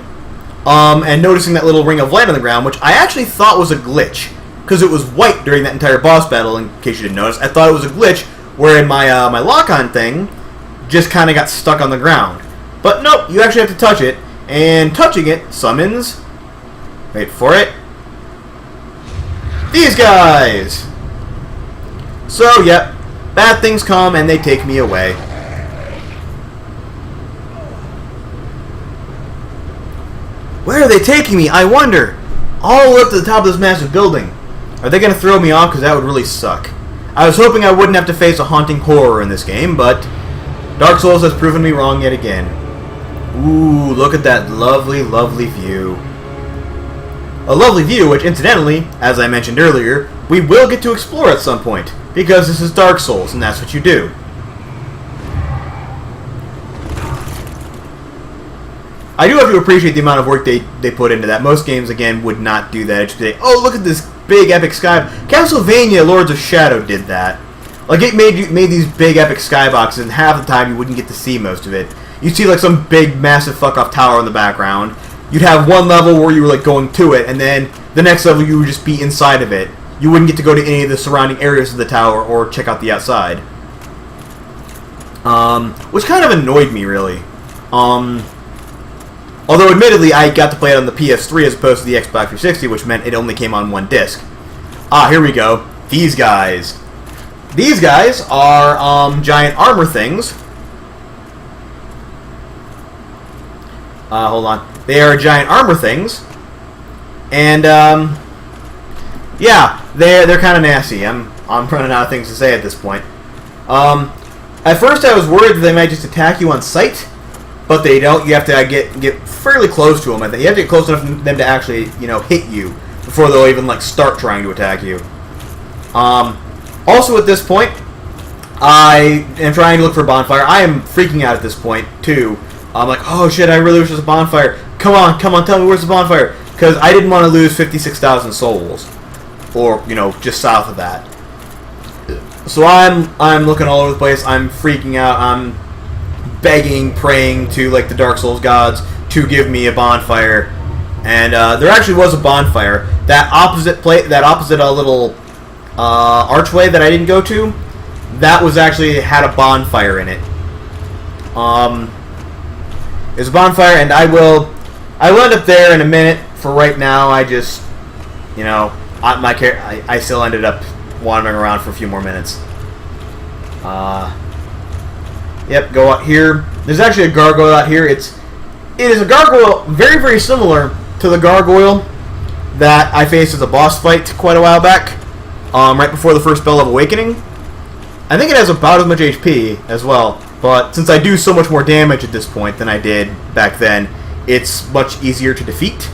and noticing that little ring of light on the ground, which I actually thought was a glitch, because it was white during that entire boss battle, in case you didn't notice. I thought it was a glitch, wherein my lock-on thing just kind of got stuck on the ground. But nope, you actually have to touch it, and touching it summons, wait for it, these guys! So, yep, bad things come and they take me away. Where are they taking me, I wonder? All the way up to the top of this massive building. Are they going to throw me off? Because that would really suck. I was hoping I wouldn't have to face a haunting horror in this game, but Dark Souls has proven me wrong yet again. Ooh, look at that lovely, lovely view. A lovely view which, incidentally, as I mentioned earlier, we will get to explore at some point, because this is Dark Souls, and that's what you do. I do have to appreciate the amount of work they put into that. Most games, again, would not do that. It's just say, oh, look at this big epic sky. Castlevania Lords of Shadow did that. Like, it made these big epic skyboxes, and half the time you wouldn't get to see most of it. You'd see like some big massive fuck-off tower in the background. You'd have one level where you were like going to it, and then the next level you would just be inside of it. You wouldn't get to go to any of the surrounding areas of the tower or check out the outside. Which kind of annoyed me, really. Although, admittedly, I got to play it on the PS3 as opposed to the Xbox 360, which meant it only came on one disc. Ah, here we go. These guys. These guys are giant armor things. Hold on. They are giant armor things. And, yeah, they're kind of nasty. I'm running out of things to say at this point. At first I was worried that they might just attack you on sight, but they don't. You have to get fairly close to them. I think you have to get close enough for them to actually, you know, hit you before they'll even like start trying to attack you. Also at this point, I am trying to look for a bonfire. I am freaking out at this point too. I'm like, oh shit, I really wish there was a bonfire. Come on, tell me where's the bonfire, because I didn't want to lose 56,000 souls, or you know, just south of that. So I'm looking all over the place. I'm freaking out. I'm begging, praying to like the Dark Souls gods to give me a bonfire, and there actually was a bonfire. That opposite little archway that I didn't go to, that was actually had a bonfire in it. There's a bonfire, and I will end up there in a minute. For right now, I just, you know, I still ended up wandering around for a few more minutes. Yep, go out here. There's actually a gargoyle out here. It is a gargoyle very, very similar to the gargoyle that I faced as a boss fight quite a while back, right before the first Bell of Awakening. I think it has about as much HP as well, but since I do so much more damage at this point than I did back then, it's much easier to defeat.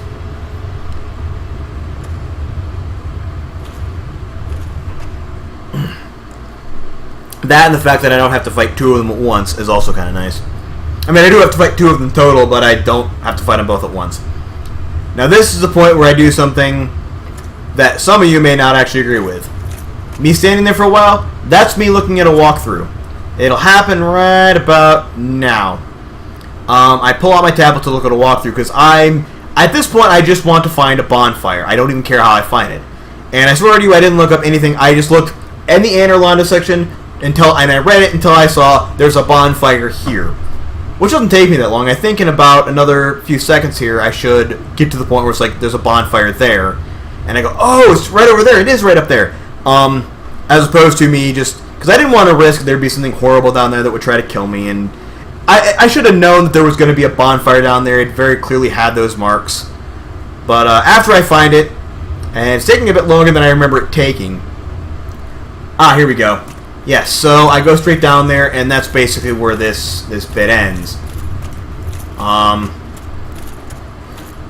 That and the fact that I don't have to fight two of them at once is also kind of nice. I mean, I do have to fight two of them total, but I don't have to fight them both at once. Now, this is the point where I do something that some of you may not actually agree with. Me standing there for a while, that's me looking at a walkthrough. It'll happen right about now. I pull out my tablet to look at a walkthrough because at this point, I just want to find a bonfire. I don't even care how I find it. And I swear to you, I didn't look up anything. I just looked in the Anne Orlando section, and I read it until I saw there's a bonfire here. Which doesn't take me that long. I think in about another few seconds here, I should get to the point where it's like, there's a bonfire there. And I go, oh, it's right over there. It is right up there. as opposed to me just because I didn't want to risk there'd be something horrible down there that would try to kill me, and I should have known that there was going to be a bonfire down there. It very clearly had those marks. But after I find it, and it's taking a bit longer than I remember it taking. Here we go. Yes, so I go straight down there, and that's basically where this bit ends.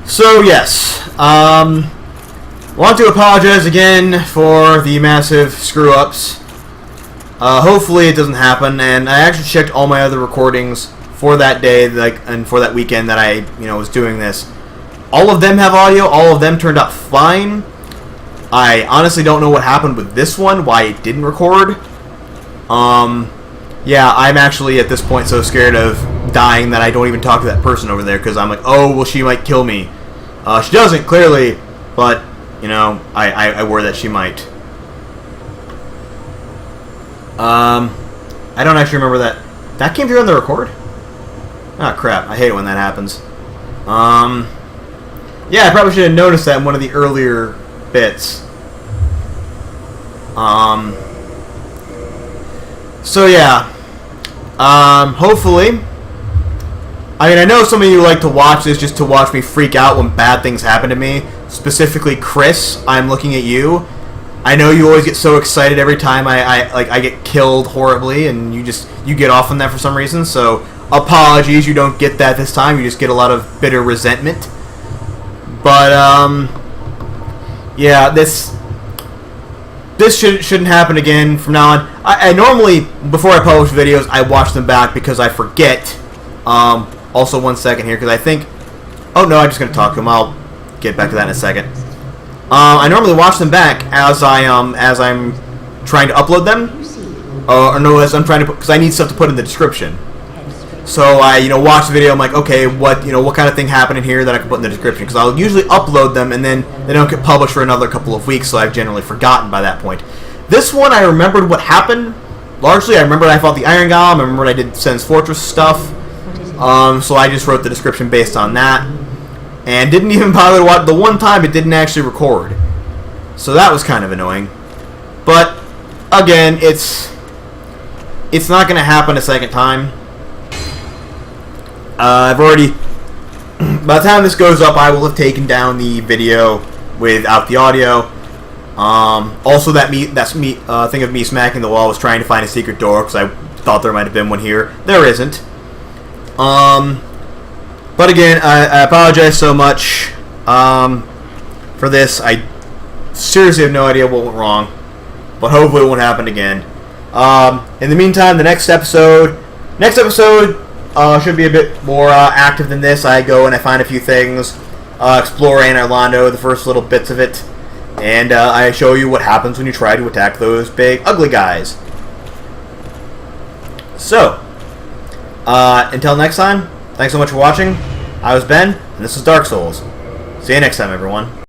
So yes, want to apologize again for the massive screw-ups. Hopefully it doesn't happen, and I actually checked all my other recordings for that day, and for that weekend that I, was doing this. All of them have audio. All of them turned out fine. I honestly don't know what happened with this one, why it didn't record. Yeah, I'm actually at this point so scared of dying that I don't even talk to that person over there, because I'm like, oh, well, she might kill me. She doesn't, clearly, but, I worry that she might. I don't actually remember that. That came through on the record? Ah, crap. I hate it when that happens. Yeah, I probably should have noticed that in one of the earlier bits. So yeah. Hopefully. I mean, I know some of you like to watch this just to watch me freak out when bad things happen to me. Specifically, Chris, I'm looking at you. I know you always get so excited every time I get killed horribly, and you get off on that for some reason. So apologies, you don't get that this time. You just get a lot of bitter resentment. But yeah, this shouldn't happen again from now on. I normally, before I publish videos, I watch them back because I forget. Also, one second here, because I think. Oh no, I'm just gonna talk to him. I'll get back to that in a second. I normally watch them back as I'm trying to upload them, or no, as I'm trying to, because I need stuff to put in the description. So I, watch the video. I'm like, okay, what kind of thing happened in here that I can put in the description? Because I'll usually upload them and then they don't get published for another couple of weeks, so I've generally forgotten by that point. This one, I remembered what happened. Largely, I remembered I fought the Iron Golem. I remembered I did Sen's Fortress stuff. So I just wrote the description based on that. And didn't even bother to watch. The one time it didn't actually record. So that was kind of annoying. But, again, it's not going to happen a second time. I've already... By the time this goes up, I will have taken down the video without the audio. Also, that thing of me smacking the wall was trying to find a secret door, because I thought there might have been one here. There isn't. But again, I apologize so much for this. I seriously have no idea what went wrong, but hopefully it won't happen again. In the meantime, the next episode should be a bit more active than this. I go and I find a few things, explore Anne Orlando, the first little bits of it, and I show you what happens when you try to attack those big, ugly guys. So, until next time, thanks so much for watching. I was Ben, and this is Dark Souls. See you next time, everyone.